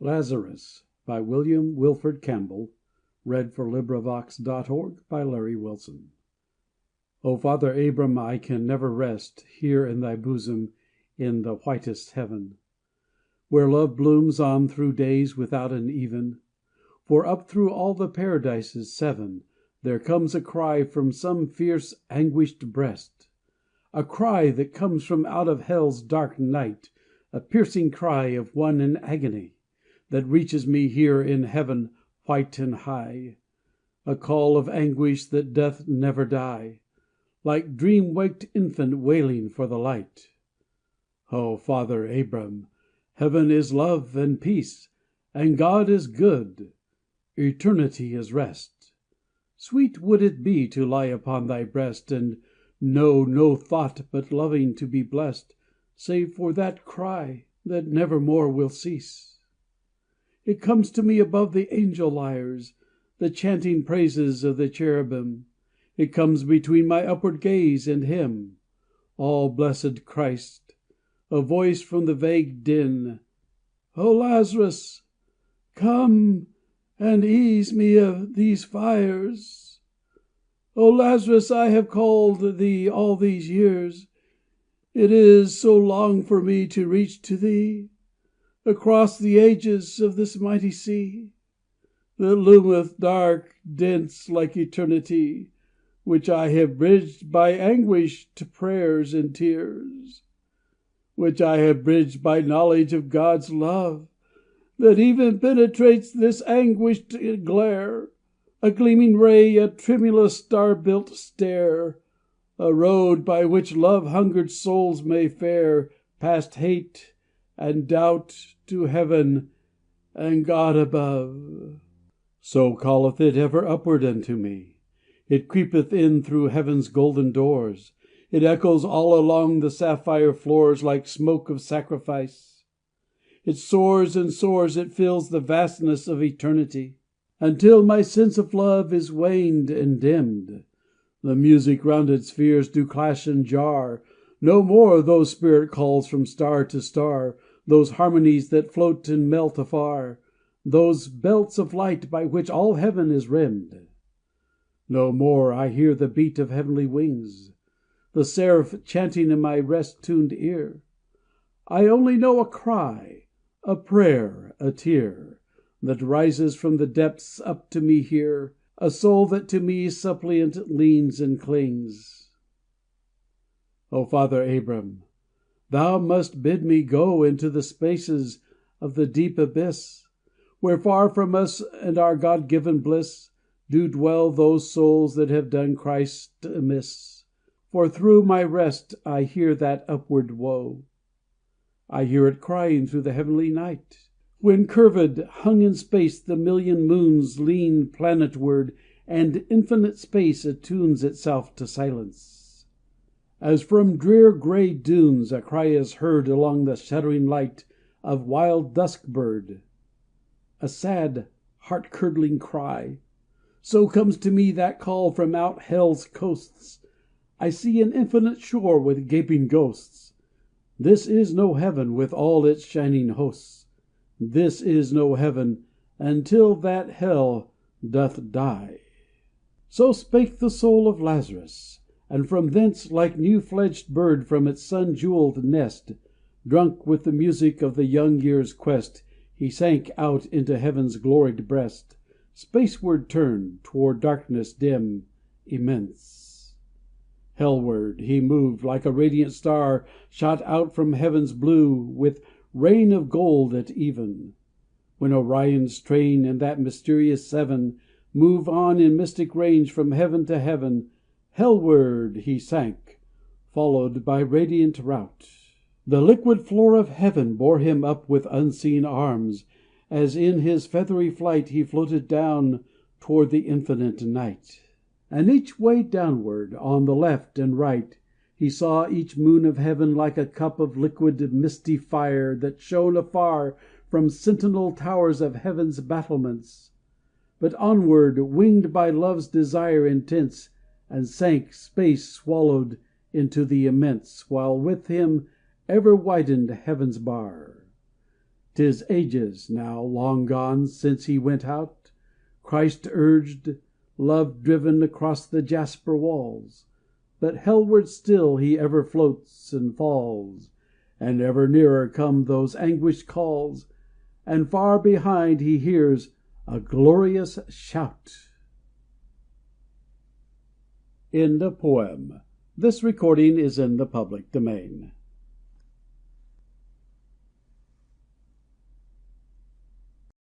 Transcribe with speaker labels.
Speaker 1: Lazarus by Wilfred Campbell. LibriVox.org. O Father Abram, I can never rest Here in thy bosom in the whitest heaven, Where love blooms on through days without an even. For up through all the paradises seven There comes a cry from some fierce anguished breast, A cry that comes from out of hell's dark night, A piercing cry of one in agony, That reaches me here in heaven white and high, A call of anguish that doth never die, Like dream waked infant wailing for the light. O Father Abram, heaven is love and peace, And God is good, eternity is rest. Sweet would it be to lie upon thy breast, And know no thought but loving to be blest, Save for that cry that nevermore will cease. It comes to me above the angel lyres, The chanting praises of the cherubim. It comes between my upward gaze and Him, All blessed Christ, a voice from the vague din, O Lazarus, come and ease me of these fires. O Lazarus, I have called thee all these years. It is so long for me to reach to thee, Across the ages of this mighty sea, That loometh dark, dense, like eternity, Which I have bridged by anguished prayers and tears, Which I have bridged by knowledge of God's love, That even penetrates this anguished glare, A gleaming ray, a tremulous star built stair, A road by which love hungered souls may fare Past hate and doubt to heaven and God above. So calleth it ever upward unto me. It creepeth in through heaven's golden doors. It echoes all along the sapphire floors Like smoke of sacrifice. It soars and soars, it fills the vastness of eternity, Until my sense of love is waned and dimmed. The music round its spheres do clash and jar. No more those spirit calls from star to star, Those harmonies that float and melt afar, Those belts of light by which all heaven is rimmed. No more I hear the beat of heavenly wings, The seraph chanting in my rest tuned ear. I only know a cry, a prayer, a tear, That rises from the depths up to me here, A soul that to me suppliant leans and clings. O Father Abram, thou must bid me go Into the spaces of the deep abyss, Where far from us and our God given bliss Do dwell those souls that have done Christ amiss. For through my rest I hear that upward woe. I hear it crying through the heavenly night, When curved, hung in space, the million moons Lean planetward, and infinite space Attunes itself to silence. As from drear gray dunes a cry is heard Along the shuddering light of wild dusk bird, A sad, heart curdling cry. So comes to me that call from out hell's coasts. I see an infinite shore with gaping ghosts. This is no heaven with all its shining hosts. This is no heaven until that hell doth die. So spake the soul of Lazarus, and from thence, Like new fledged bird from its sun jeweled nest, Drunk with the music of the young year's quest, He sank out into heaven's gloried breast, Spaceward turned, toward darkness dim, immense. Hellward he moved, like a radiant star Shot out from heaven's blue with rain of gold at even, When Orion's train and that mysterious seven Move on in mystic range from heaven to heaven. Hellward he sank, followed by radiant rout. The liquid floor of heaven bore him up with unseen arms, As in his feathery flight he floated down Toward the infinite night. And each way downward, on the left and right, He saw each moon of heaven like a cup Of liquid misty fire that shone afar From sentinel towers of heaven's battlements, But onward, winged by love's desire intense, And sank, space swallowed, into the immense, While with him ever widened heaven's bar. 'Tis ages, now, long gone, since he went out, Christ urged, love driven across the jasper walls; But hellward still he ever floats and falls, And ever nearer come those anguished calls, And far behind he hears a glorious shout. End of the Project Gutenberg EBook of This recording is in the public domain.